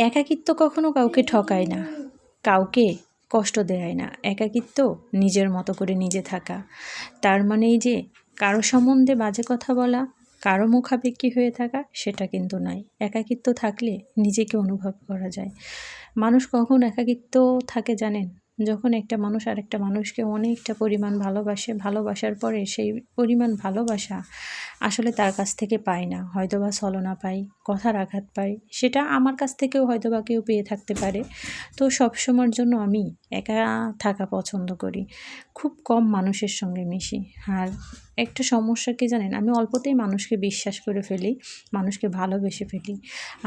একাকিত্ব কখনো কাউকে ঠকায় না, কাউকে কষ্ট দেয় না। একাকিত্ব নিজের মতো করে নিজে থাকা। তার মানে এই যে কারো সম্বন্ধে বাজে কথা বলা, কারো মুখাপেক্ষী হয়ে থাকা, সেটা কিন্তু নয়। একাকিত্ব থাকলে নিজেকে অনুভব করা যায়। মানুষ কখন একাকিত্ব থাকে জানেন? যখন একটা মানুষ আরেকটা মানুষকে অনেকটা পরিমাণ ভালোবাসে, ভালোবাসার পরে সেই পরিমাণ ভালোবাসা আসলে তার কাছ থেকে পায় না। হয়তোবা ছলনা পায়, কথার আঘাত পায়। সেটা আমার কাছ থেকেও হয়তোবা কেউ পেয়ে থাকতে পারে। তো সবসময়ের জন্য আমি একা থাকা পছন্দ করি। খুব কম মানুষের সঙ্গে মিশি। আর একটা সমস্যা কি জানেন? আমি অল্পতেই মানুষকে বিশ্বাস করে ফেলি, মানুষকে ভালোবেসে ফেলি।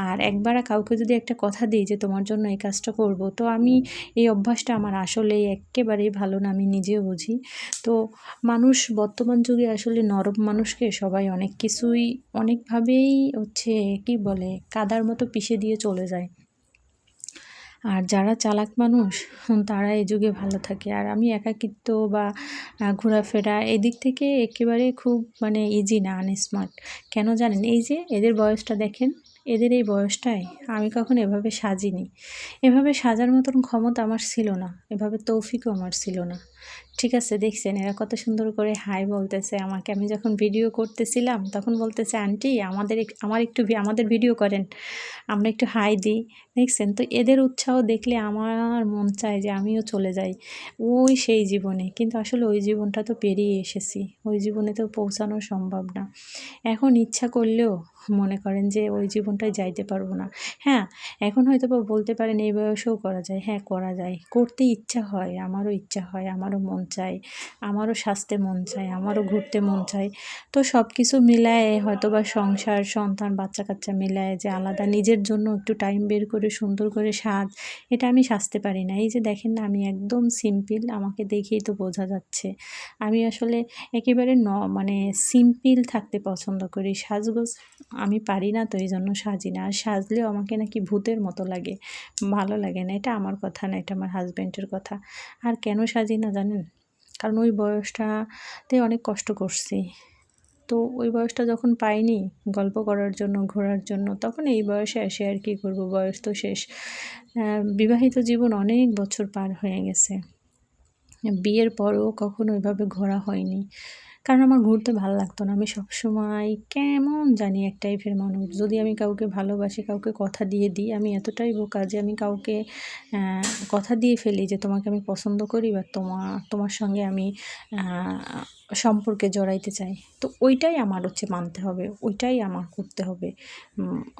আর একবার কাউকে যদি একটা কথা দিই যে তোমার জন্য এই কাজটা করব, তো আমি এই অভ্যাসটা আমার আসলেই এক্কেবারেই ভালো না, আমি নিজেও বুঝি। তো মানুষ বর্তমান যুগে আসলে নরম মানুষকে সবাই অনেক কিছুই অনেকভাবেই কি বলে কাদার মতো পিষে দিয়ে চলে যায়। আর যারা চালাক মানুষ তারা এই যুগে ভালো থাকে। আর আমি একাকিত্ব বা ঘোরাফেরা এদিক থেকে একেবারে খুব মানে ইজি না, আনস্মার্ট। কেন জানেন? এই যে এদের বয়সটা দেখেন, এদের এই বয়সটায় আমি কখনো এভাবে সাজিনি। এভাবে সাজার মতন ক্ষমতা আমার ছিল না, এভাবে তৌফিকও আমার ছিল না। ঠিক আছে, দেখছেন এরা কত সুন্দর করে হাই বলতেছে আমাকে। আমি যখন ভিডিও করতেছিলাম তখন বলতেছে, আন্টি আমাদের ভিডিও করেন, আমরা একটু হাই দিই। দেখছেন তো, এদের উৎসাহ দেখলে আমার মন চায় যে আমিও চলে যাই ওই সেই জীবনে। কিন্তু আসলে ওই জীবনটা তো পেরিয়ে এসেছি, ওই জীবনে তো পৌঁছানো সম্ভব না। এখন ইচ্ছা করলেও মনে করেন যে ওই জীবনটায় যাইতে পারবো না। হ্যাঁ, এখন হয়তো বা বলতে পারেন এই বয়সেও করা যায়। হ্যাঁ, করা যায়, করতে ইচ্ছা হয়, আমারও ইচ্ছা হয়, আমারও মন চায়, আমারও সাজতে মন চায়, আমারও ঘুরতে মন চায়। তো সব কিছু মিলায়ে হয়তো বা সংসার, সন্তান, বাচ্চা কাচ্চা মিলায়ে যে আলাদা নিজের জন্য একটু টাইম বের করে সুন্দর করে সাজ, এটা আমি সাজতে পারি না। এই যে দেখেন না, আমি একদম সিম্পল, আমাকে দেখেই তো বোঝা যাচ্ছে। আমি আসলে একেবারে মানে সিম্পল থাকতে পছন্দ করি। সাজগোজ আমি পারি না, তো এই জন্য সাজি না। আর সাজলেও আমাকে নাকি ভূতের মতো লাগে, ভালো লাগে না। এটা আমার কথা না, এটা আমার হাজব্যান্ডের কথা। আর কেন সাজি না জানেন? কারণ ওই বয়সটাতে অনেক কষ্ট করছি। তো ওই বয়সটা যখন পাইনি গল্প করার জন্য, ঘোরার জন্য, তখন এই বয়সে এসে আর কি করব, বয়স তো শেষ। বিবাহিত জীবন অনেক বছর পার হয়ে গেছে। বিয়ের পরেও কখনো ওইভাবে ঘোরা হয়নি। কারণ আমার ঘুরতে ভালো লাগতো না। আমি সবসময় কেমন জানি এক টাইপের মানুষ। যদি আমি কাউকে ভালোবাসি, কাউকে কথা দিয়ে দিই, আমি এতটাই বোকা যে আমি কাউকে কথা দিয়ে ফেলি যে তোমাকে আমি পছন্দ করি বা তোমার সঙ্গে আমি সম্পর্কে জড়াইতে চাই। তো ওইটাই আমার মানতে হবে, ওইটাই আমার করতে হবে।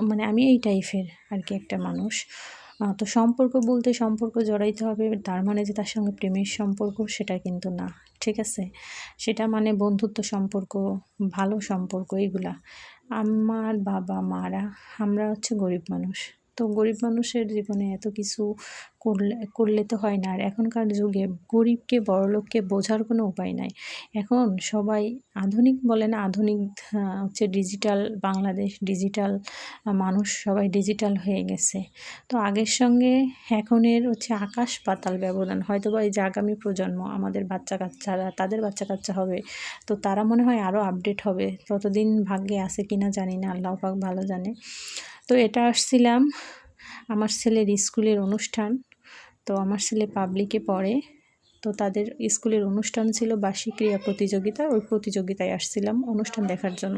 মানে আমি এই টাইপের আর কি একটা মানুষ। তো সম্পর্ক বলতে সম্পর্ক জড়াইতে হবে, তার মানে যে তার সঙ্গে প্রেমের সম্পর্ক সেটা কিন্তু না। ঠিক আছে? সেটা মানে বন্ধুত্ব সম্পর্ক, ভালো সম্পর্ক এগুলা। আমার বাবা মারা, আমরা গরিব মানুষ। তো গরিব মানুষের জীবনে এত কিছু করলে তো হয় না। আর এখনকার যুগে গরিবকে বড়লোককে বোঝার কোনো উপায় নাই। এখন সবাই আধুনিক বলে না, আধুনিক ডিজিটাল বাংলাদেশ, ডিজিটাল মানুষ, সবাই ডিজিটাল হয়ে গেছে। তো আগের সঙ্গে এখনের আকাশ পাতাল ব্যবধান। হয়তোবা এই যে আগামী প্রজন্ম, আমাদের বাচ্চা-কাচ্চারা, তাদের বাচ্চা-কাচ্চা হবে, তো তারা মনে হয় আরও আপডেট হবে। ততদিন ভাগ্যে আছে কিনা জানি না, আল্লাহ পাক ভালো জানে। তো এটা আসছিলাম আমার ছেলের স্কুলের অনুষ্ঠান। তো আমার ছেলে পাবলিকে পড়ে। তো তাদের স্কুলের অনুষ্ঠান ছিল বার্ষিক ক্রীড়া প্রতিযোগিতা। ওই প্রতিযোগিতায় আসছিলাম অনুষ্ঠান দেখার জন্য।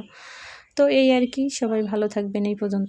তো এই আর কি, সবাই ভালো থাকবেন এই পর্যন্ত।